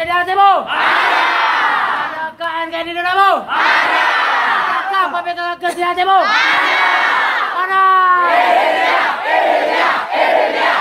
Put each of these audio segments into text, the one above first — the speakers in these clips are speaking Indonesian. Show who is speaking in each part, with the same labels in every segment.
Speaker 1: jadi hatimu? Ada KNKN di dadamu? Adakah PPK di hatimu? Ada. Ini dia.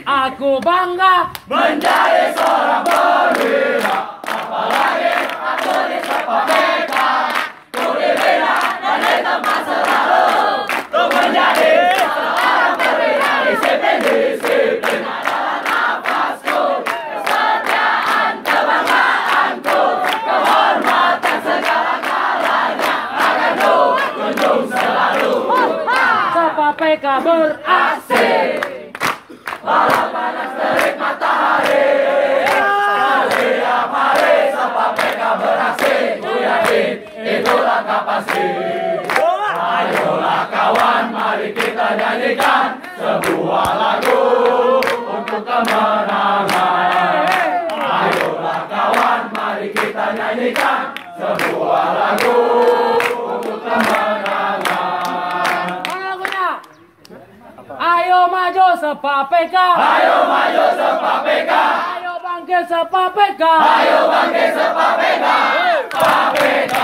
Speaker 2: Aku bangga
Speaker 1: menjadi seorang perwira, apalagi aku di PPK. Ku dibina dan ditempa selalu untuk menjadi seorang perwira. Disiplin adalah nafasku, kesetiaan kebanggaanku, kehormatan segala kalanya akan ku junjung selalu.
Speaker 2: PPK beraksi
Speaker 1: walau panas terik matahari, setiap hari PPK beraksi. Ku yakin itu langkah pasti. Ayolah kawan, mari kita nyanyikan sebuah lagu untuk kemenangan. Ayolah kawan, mari kita nyanyikan sebuah lagu untuk kemenangan.
Speaker 2: Ayo maju PPK,
Speaker 1: ayo maju PPK,
Speaker 2: ayo bangkit PPK,
Speaker 1: ayo bangkit PPK. PPK